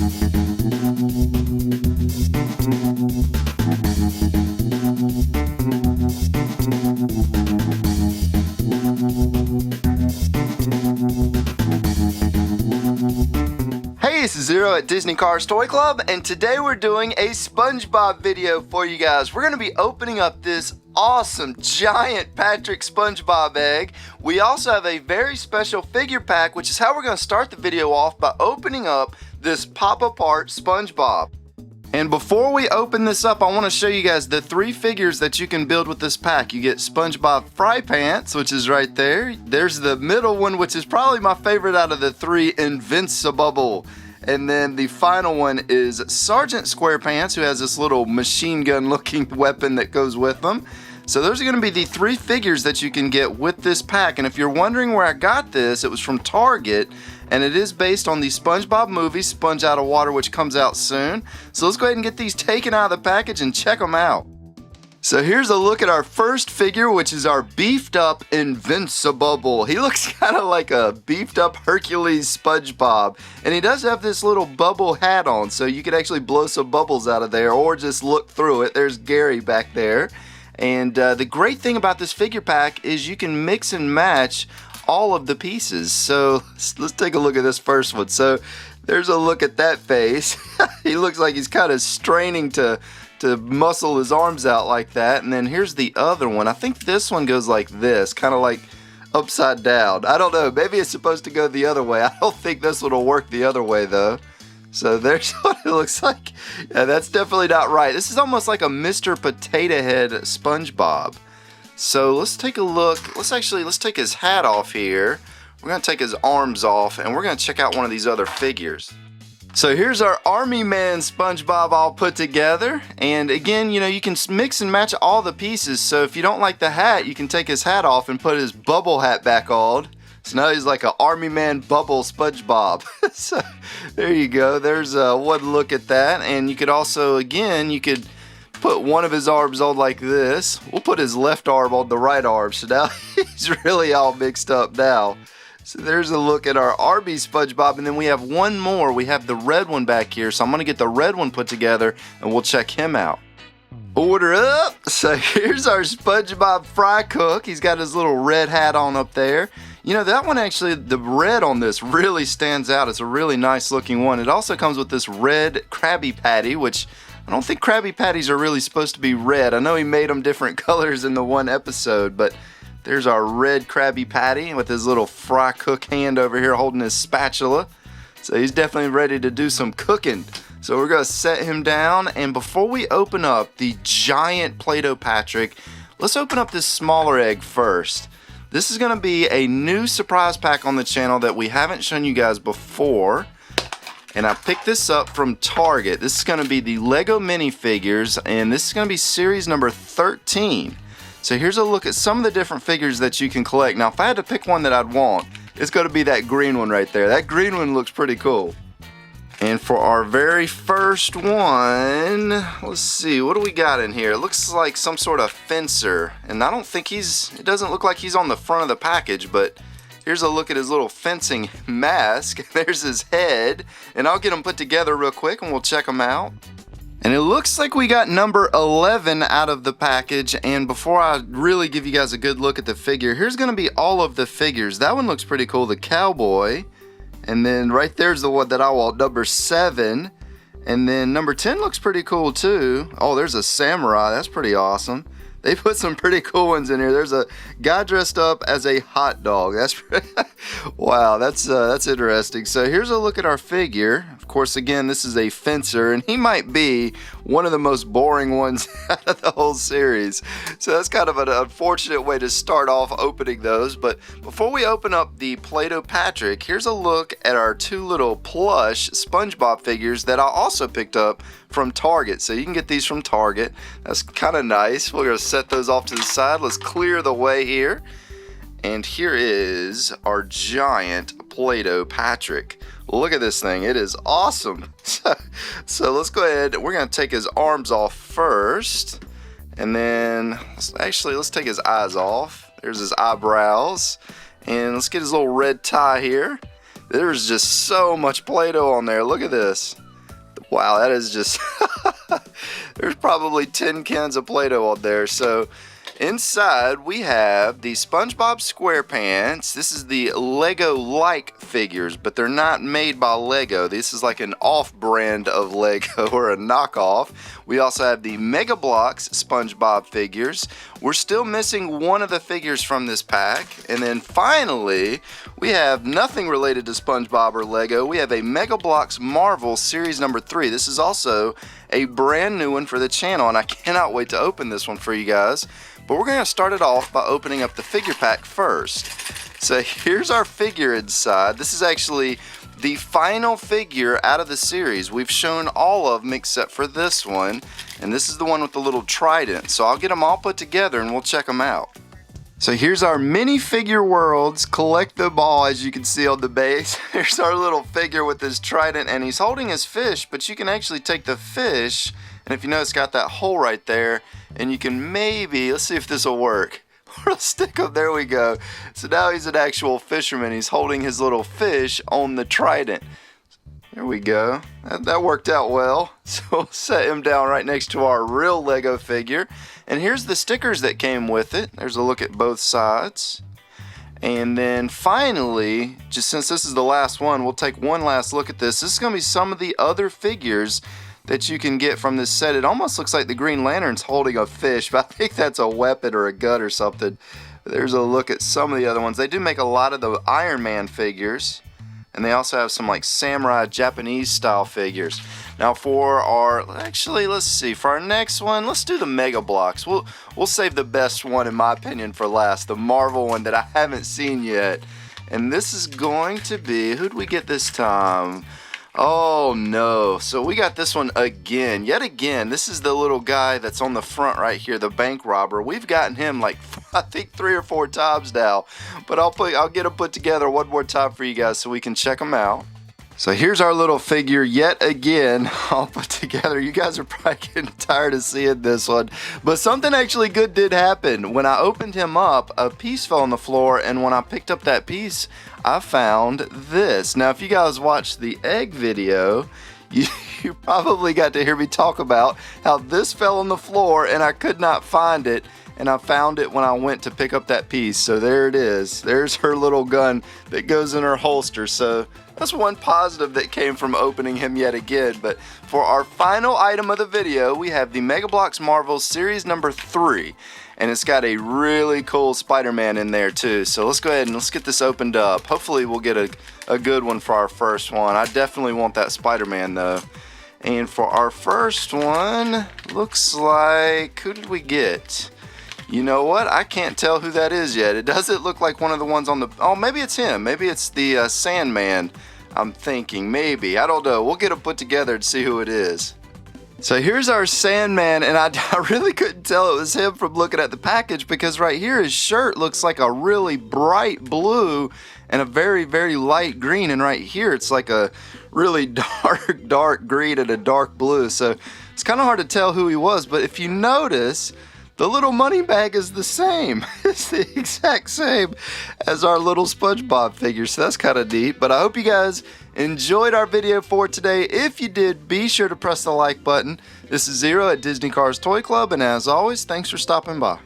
This is Zero at Disney Cars Toy Club, and today we're doing a SpongeBob video for you guys. We're going to be opening up this awesome giant Patrick SpongeBob egg. We also have a very special figure pack, which is how we're going to start the video off, by opening up this pop-apart SpongeBob. And before we open this up, I want to show you guys the 3 figures that you can build with this pack. You get Spongebob Squarepants, which is right there. There's the middle one, which is probably my favorite out of the 3, Invincible. And then the final one is Sergeant Squarepants, who has this little machine gun looking weapon that goes with them. So those are going to be the 3 figures that you can get with this pack. And if you're wondering where I got this, it was from Target. And it is based on the SpongeBob movie, Sponge Out of Water, which comes out soon. So let's go ahead and get these taken out of the package and check them out. So here's a look at our first figure, which is our beefed up Invincible. He looks kind of like a beefed up Hercules SpongeBob. And he does have this little bubble hat on, so you could actually blow some bubbles out of there or just look through it. There's Gary back there. And the great thing about this figure pack is you can mix and match all of the pieces. So let's take a look at this first one. So there's a look at that face. He looks like he's kind of straining to muscle his arms out like that. And then here's the other one. I think this one goes like this, kind of like upside down. I don't know, maybe it's supposed to go the other way. I don't think this one will work the other way though. So there's what it looks like. Yeah, that's definitely not right. This is almost like a Mr. Potato Head SpongeBob. So let's take a look. Let's take his hat off here. We're gonna take his arms off and we're gonna check out one of these other figures. So here's our Army Man SpongeBob all put together. And again, you know, you can mix and match all the pieces. So if you don't like the hat, you can take his hat off and put his bubble hat back on. So now he's like an Army Man bubble SpongeBob. So there you go. There's one look at that. And you could also, again, you could put one of his arms on like this. We'll put his left arm on the right arm. So now he's really all mixed up now. So there's a look at our Arby SpongeBob, and then we have one more. We have the red one back here, so I'm going to get the red one put together, and we'll check him out. Order up! So here's our SpongeBob Fry Cook. He's got his little red hat on up there. You know, that one actually, the red on this really stands out. It's a really nice looking one. It also comes with this red Krabby Patty, which I don't think Krabby Patties are really supposed to be red. I know he made them different colors in the one episode, but there's our red Krabby Patty with his little Fry Cook hand over here holding his spatula. So he's definitely ready to do some cooking. So we're going to set him down. And before we open up the giant Play-Doh Patrick, let's open up this smaller egg first. This is going to be a new surprise pack on the channel that we haven't shown you guys before. And I picked this up from Target. This is going to be the Lego minifigures, and this is going to be series number 13. So here's a look at some of the different figures that you can collect. Now, if I had to pick one that I'd want, it's going to be that green one right there. That green one looks pretty cool. And for our very first one, let's see, what do we got in here? It looks like some sort of fencer. And I don't think it doesn't look like he's on the front of the package, but here's a look at his little fencing mask. There's his head. And I'll get them put together real quick and we'll check them out. And it looks like we got number 11 out of the package. And before I really give you guys a good look at the figure, here's going to be all of the figures. That one looks pretty cool, the cowboy. And then right there's the one that I want, number 7. And then number 10 looks pretty cool too. Oh, there's a samurai. That's pretty awesome. They put some pretty cool ones in here. There's a guy dressed up as a hot dog. That's wow, that's interesting. So here's a look at our figure. Of course, again, this is a fencer, and he might be one of the most boring ones out of the whole series. So that's kind of an unfortunate way to start off opening those. But before we open up the Play-Doh Patrick, here's a look at our 2 little plush SpongeBob figures that I also picked up from Target. So you can get these from Target. That's kind of nice. We're going to set those off to the side. Let's clear the way here. And here is our giant Play-Doh Patrick. Look at this thing. It is awesome. So let's go ahead. We're going to take his arms off first. And then let's take his eyes off. There's his eyebrows. And let's get his little red tie here. There's just so much Play-Doh on there. Look at this. Wow, that is just there's probably 10 cans of Play-Doh on there. So inside we have the Spongebob Squarepants. This is the Lego-like figures, but they're not made by Lego. This is like an off-brand of Lego or a knockoff. We also have the Mega Bloks Spongebob figures. We're still missing one of the figures from this pack. And then finally, we have nothing related to SpongeBob or Lego. We have a Mega Bloks Marvel Series number 3. This is also a brand new one for the channel, and I cannot wait to open this one for you guys. But we're going to start it off by opening up the figure pack first. So here's our figure inside. This is actually the final figure out of the series. We've shown all of them except for this one, and this is the one with the little trident. So I'll get them all put together and we'll check them out. So here's our minifigure worlds. Collect them all, as you can see on the base. Here's our little figure with his trident, and he's holding his fish, but you can actually take the fish, and if you notice, it's got that hole right there, and you can maybe, let's see if this will work. We'll stick him, there we go. So now he's an actual fisherman. He's holding his little fish on the trident. There we go. That worked out well. So we'll set him down right next to our real Lego figure. And here's the stickers that came with it. There's a look at both sides. And then finally, just since this is the last one, we'll take one last look at this. This is going to be some of the other figures that you can get from this set. It almost looks like the Green Lantern's holding a fish, but I think that's a weapon or a gun or something. There's a look at some of the other ones. They do make a lot of the Iron Man figures, and they also have some like samurai Japanese style figures. Now for our, actually let's see, for our next one, let's do the Mega Bloks. We'll save the best one in my opinion for last, the Marvel one that I haven't seen yet. And this is going to be, who'd we get this time? Oh no, so we got this one again, yet again. This is the little guy that's on the front right here, the bank robber. We've gotten him like, I think 3 or 4 times now, but I'll get him put together one more time for you guys so we can check them out. So here's our little figure yet again, all put together. You guys are probably getting tired of seeing this one, but something actually good did happen. When I opened him up, a piece fell on the floor, and when I picked up that piece, I found this. Now, if you guys watched the egg video, you probably got to hear me talk about how this fell on the floor and I could not find it, and I found it when I went to pick up that piece. So there it is. There's her little gun that goes in her holster. So that's one positive that came from opening him yet again. But for our final item of the video, we have the Mega Bloks Marvel Series number 3. And it's got a really cool Spider-Man in there too. So let's go ahead and let's get this opened up. Hopefully we'll get a good one for our first one. I definitely want that Spider-Man though. And for our first one, looks like, who did we get? You know what? I can't tell who that is yet. It doesn't look like one of the ones on the, oh, maybe it's him. Maybe it's the Sandman, I'm thinking. Maybe. I don't know. We'll get them put together and see who it is. So here's our Sandman, and I really couldn't tell it was him from looking at the package, because right here his shirt looks like a really bright blue and a very, very light green, and right here it's like a really dark green and a dark blue. So it's kind of hard to tell who he was, but if you notice, the little money bag is the same. It's the exact same as our little SpongeBob figure, so that's kind of neat. But I hope you guys enjoyed our video for today. If you did, be sure to press the like button. This is Zero at Disney Cars Toy Club, and as always, thanks for stopping by.